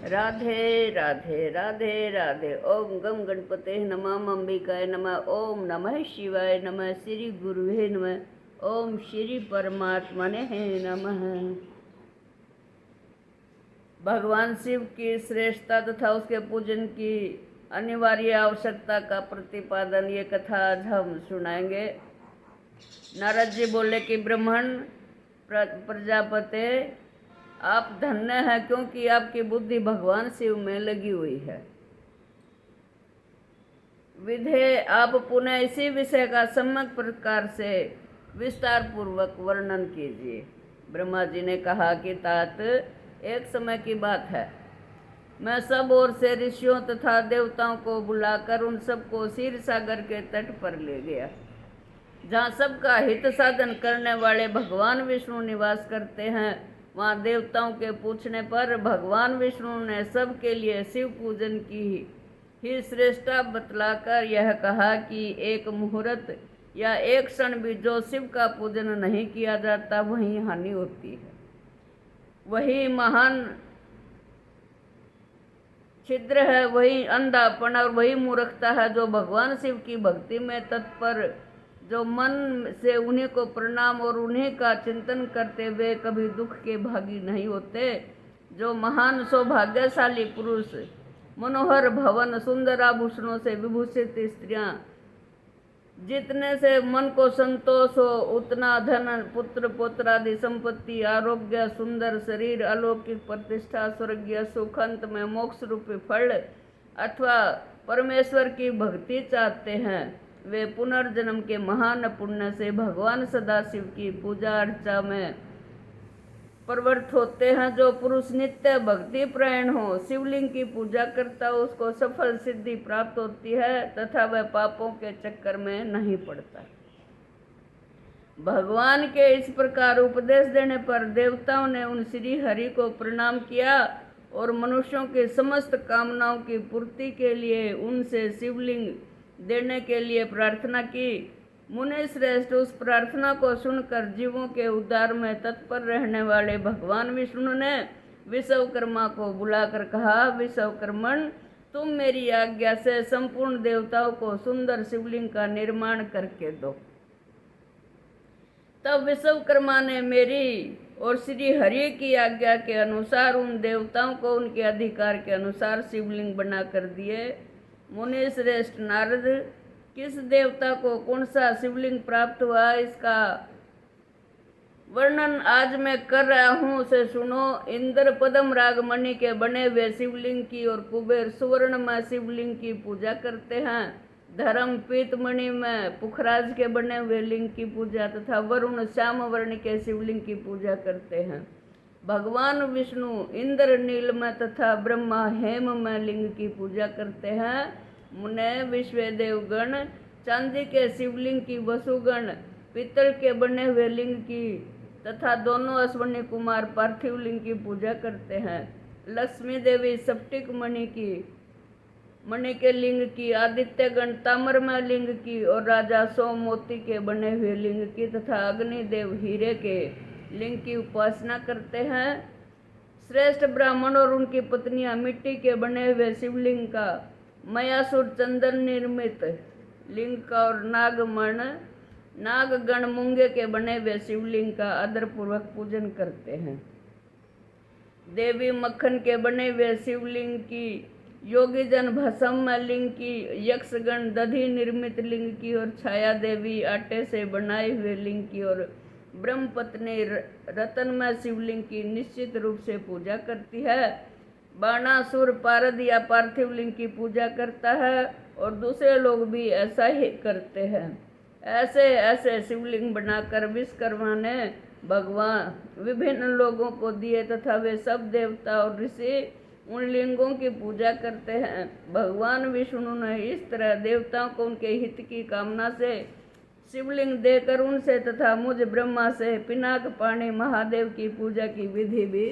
राधे राधे राधे राधे। ओम गम गणपते नमः, अंबिकाय नमः, ओम नमः शिवाय नमः, श्री गुरुवे नमः, ओम श्री परमात्मा ने नमः। भगवान शिव की श्रेष्ठता तथा उसके पूजन की अनिवार्य आवश्यकता का प्रतिपादन ये कथा आज हम सुनाएंगे। नारद जी बोले कि ब्राह्मण प्रजापति, आप धन्य हैं क्योंकि आपकी बुद्धि भगवान शिव में लगी हुई है। विधे आप पुनः इसी विषय का सम्यक प्रकार से विस्तार पूर्वक वर्णन कीजिए। ब्रह्मा जी ने कहा कि तात, एक समय की बात है, मैं सब ओर से ऋषियों तथा देवताओं को बुलाकर उन सबको क्षीर सागर के तट पर ले गया, जहाँ सबका हित साधन करने वाले भगवान विष्णु निवास करते हैं। वहाँ देवताओं के पूछने पर भगवान विष्णु ने सबके लिए शिव पूजन की ही श्रेष्ठता बतलाकर यह कहा कि एक मुहूर्त या एक क्षण भी जो शिव का पूजन नहीं किया जाता वहीं हानि होती है। वही महान छिद्र है, वही अंधापन और वही मूर्खता है जो भगवान शिव की भक्ति में तत्पर, जो मन से उन्हीं को प्रणाम और उन्हीं का चिंतन करते हुए कभी दुख के भागी नहीं होते। जो महान सौभाग्यशाली पुरुष मनोहर भवन सुंदर आभूषणों से विभूषित स्त्रियां, जितने से मन को संतोष हो उतना धन, पुत्र पौत्रादि संपत्ति, आरोग्य, सुंदर शरीर, अलौकिक प्रतिष्ठा, स्वर्गीय सुख, अंत में मोक्ष रूपी फल अथवा परमेश्वर की भक्ति चाहते हैं, वे पुनर्जन्म के महान पुण्य से भगवान सदाशिव की पूजा अर्चा में प्रवृत्त होते हैं। जो पुरुष नित्य भक्ति प्रयण हो, शिवलिंग की पूजा करता हो, उसको सफल सिद्धि प्राप्त होती है तथा वह पापों के चक्कर में नहीं पड़ता। भगवान के इस प्रकार उपदेश देने पर देवताओं ने उन श्री हरि को प्रणाम किया और मनुष्यों की समस्त कामनाओं की पूर्ति के लिए उनसे शिवलिंग देने के लिए प्रार्थना की। मुनि श्रेष्ठ उस प्रार्थना को सुनकर जीवों के उद्धार में तत्पर रहने वाले भगवान विष्णु ने विश्वकर्मा को बुलाकर कहा, विश्वकर्मण, तुम मेरी आज्ञा से संपूर्ण देवताओं को सुंदर शिवलिंग का निर्माण करके दो। तब विश्वकर्मा ने मेरी और श्री हरि की आज्ञा के अनुसार उन देवताओं को उनके अधिकार के अनुसार शिवलिंग बना कर दिए। मुनि श्रेष्ठ नारद, किस देवता को कौन सा शिवलिंग प्राप्त हुआ, इसका वर्णन आज मैं कर रहा हूँ, उसे सुनो। इंद्र पद्म रागमणि के बने हुए शिवलिंग की और कुबेर सुवर्णमय शिवलिंग की पूजा करते हैं। धर्म पीतमणि में पुखराज के बने हुए लिंग की पूजा तथा वरुण श्याम वर्ण के शिवलिंग की पूजा करते हैं। भगवान विष्णु इंद्र नीलमय तथा ब्रह्मा हेममय लिंग की पूजा करते हैं। मुने विश्वदेवगण चांदी के शिवलिंग की, वसुगण पित्तल के बने हुए लिंग की तथा दोनों अश्वनी कुमार पार्थिव लिंग की पूजा करते हैं। लक्ष्मी देवी स्फटिक मणि के लिंग की, आदित्यगण ताम्रमय लिंग की और राजा सोम मोती के बने हुए लिंग की तथा अग्निदेव हीरे के लिंग की उपासना करते हैं। श्रेष्ठ ब्राह्मण और उनकी पत्नियां मिट्टी के बने हुए शिवलिंग का, मयासुर चंदन निर्मित लिंग का और नागगण मूंगे के बने हुए शिवलिंग का आदरपूर्वक पूजन करते हैं। देवी मक्खन के बने हुए शिवलिंग की, योगी जन भस्म लिंग की, यक्षगण दधि निर्मित लिंग की और छाया देवी आटे से बनाए हुए लिंग की और ब्रह्मपत्नी रतनमय शिवलिंग की निश्चित रूप से पूजा करती है। बाणासुर पारद या पार्थिव लिंग की पूजा करता है और दूसरे लोग भी ऐसा ही करते हैं। ऐसे ऐसे शिवलिंग बनाकर विश्वकर्मा ने भगवान विभिन्न लोगों को दिए तथा वे सब देवता और ऋषि उन लिंगों की पूजा करते हैं। भगवान विष्णु ने इस तरह देवताओं को उनके हित की कामना से शिवलिंग देकर उनसे तथा मुझ ब्रह्मा से पिनाक पाणी महादेव की पूजा की विधि भी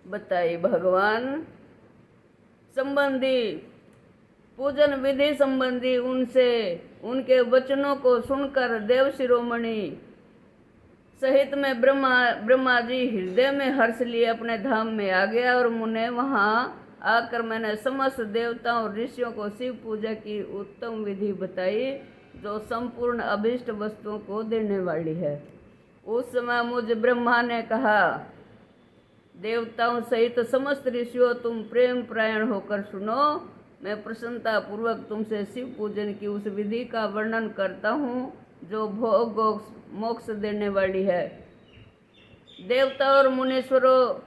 बताई। भगवान संबंधी पूजन विधि संबंधी उनसे उनके वचनों को सुनकर देव शिरोमणि सहित में ब्रह्मा जी हृदय में हर्ष लिए अपने धाम में आ गया और मुने वहाँ आकर मैंने समस्त देवताओं और ऋषियों को शिव पूजा की उत्तम विधि बताई जो संपूर्ण अभीष्ट वस्तुओं को देने वाली है। उस समय मुझ ब्रह्मा ने कहा, देवताओं सहित समस्त ऋषियों, तुम प्रेम प्रायण होकर सुनो। मैं प्रसन्नता पूर्वक तुमसे शिव पूजन की उस विधि का वर्णन करता हूँ जो भोग मोक्ष देने वाली है। देवता और मुनीश्वरों,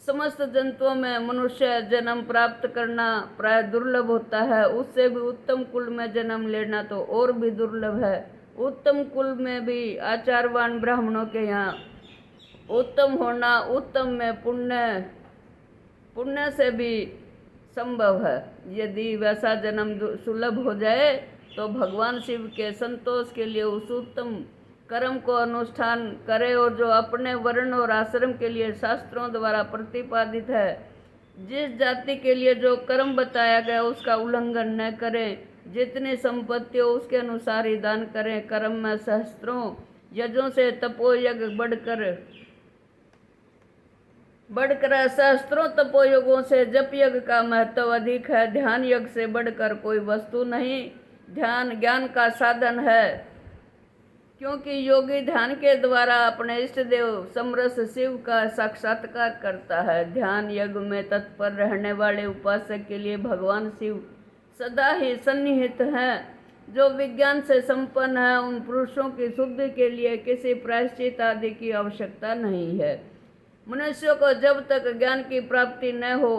समस्त जंतुओं में मनुष्य जन्म प्राप्त करना प्राय दुर्लभ होता है। उससे भी उत्तम कुल में जन्म लेना तो और भी दुर्लभ है। उत्तम कुल में भी आचारवान ब्राह्मणों के यहाँ उत्तम होना उत्तम में पुण्य से भी संभव है। यदि वैसा जन्म सुलभ हो जाए तो भगवान शिव के संतोष के लिए उस उत्तम कर्म को अनुष्ठान करे और जो अपने वर्ण और आश्रम के लिए शास्त्रों द्वारा प्रतिपादित है। जिस जाति के लिए जो कर्म बताया गया उसका उल्लंघन न करें। जितनी संपत्ति हो उसके अनुसार ही दान करें। कर्म में शास्त्रों यज्ञों से तपोयज्ञ बढ़कर शास्त्रों तपोयोगों से जप यज्ञ का महत्व अधिक है। ध्यान यज्ञ से बढ़कर कोई वस्तु नहीं। ध्यान ज्ञान का साधन है, क्योंकि योगी ध्यान के द्वारा अपने इष्ट देव समरस शिव का साक्षात्कार करता है। ध्यान यज्ञ में तत्पर रहने वाले उपासक के लिए भगवान शिव सदा ही सन्निहित हैं। जो विज्ञान से संपन्न है उन पुरुषों की शुद्धि के लिए किसी प्रायश्चित आदि की आवश्यकता नहीं है। मनुष्य को जब तक ज्ञान की प्राप्ति न हो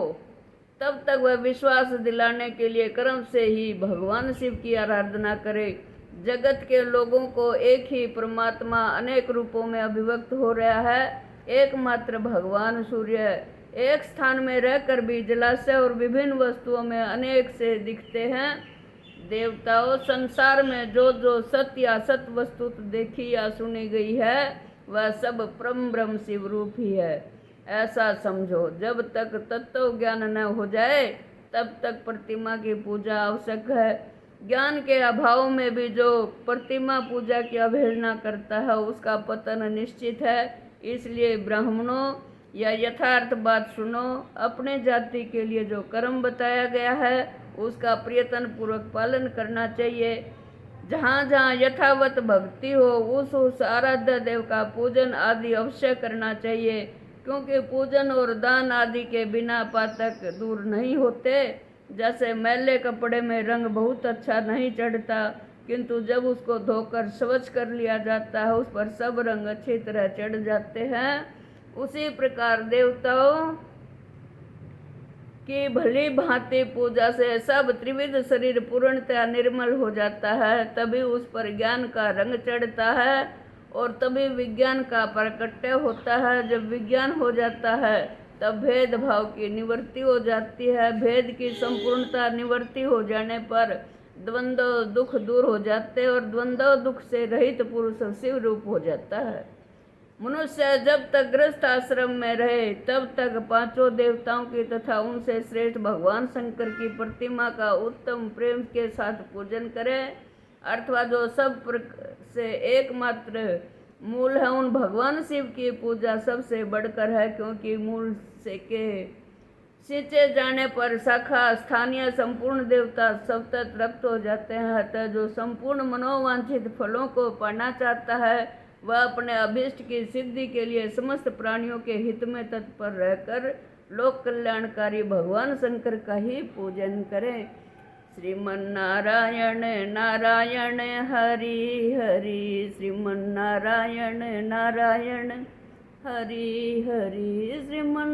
तब तक वह विश्वास दिलाने के लिए कर्म से ही भगवान शिव की आराधना करे। जगत के लोगों को एक ही परमात्मा अनेक रूपों में अभिव्यक्त हो रहा है। एकमात्र भगवान सूर्य एक स्थान में रहकर भी जलाशय और विभिन्न वस्तुओं में अनेक से दिखते हैं। देवताओं, संसार में जो जो सत्य या सत वस्तु देखी या सुनी गई है वह सब परम ब्रह्म शिव रूप ही है, ऐसा समझो। जब तक तत्व ज्ञान न हो जाए तब तक प्रतिमा की पूजा आवश्यक है। ज्ञान के अभाव में भी जो प्रतिमा पूजा की अवहेलना करता है उसका पतन निश्चित है। इसलिए ब्राह्मणों, या यथार्थ बात सुनो। अपने जाति के लिए जो कर्म बताया गया है उसका प्रयत्न पूर्वक पालन करना चाहिए। जहाँ जहाँ यथावत भक्ति हो उस आराध्य देव का पूजन आदि अवश्य करना चाहिए, क्योंकि पूजन और दान आदि के बिना पातक दूर नहीं होते। जैसे मैले कपड़े में रंग बहुत अच्छा नहीं चढ़ता, किंतु जब उसको धोकर स्वच्छ कर लिया जाता है उस पर सब रंग अच्छी तरह चढ़ जाते हैं। उसी प्रकार देवताओं की भली भांति पूजा से सब त्रिविध शरीर पूर्णतया निर्मल हो जाता है। तभी उस पर ज्ञान का रंग चढ़ता है और तभी विज्ञान का प्रकट्य होता है। जब विज्ञान हो जाता है तब भेदभाव की निवृत्ति हो जाती है। भेद की संपूर्णता निवृत्ति हो जाने पर द्वंद्व दुख दूर हो जाते और द्वंद्व दुख से रहित पुरुष शिव रूप हो जाता है। मनुष्य जब तक गृहस्थ आश्रम में रहे तब तक पांचों देवताओं की तथा उनसे श्रेष्ठ भगवान शंकर की प्रतिमा का उत्तम प्रेम के साथ पूजन करे, अथवा जो सब से एकमात्र मूल है उन भगवान शिव की पूजा सबसे बढ़कर है, क्योंकि मूल से के सींचे जाने पर शाखा स्थानीय संपूर्ण देवता सब तक रक्त हो जाते हैं। अतः जो संपूर्ण मनोवांछित फलों को पाना चाहता है वह अपने अभीष्ट की सिद्धि के लिए समस्त प्राणियों के हित में तत्पर रहकर लोक कल्याणकारी भगवान शंकर का ही पूजन करें। श्रीमन्नारायण नारायण हरि हरि, श्रीमन्नारायण नारायण हरि हरि, श्रीमन्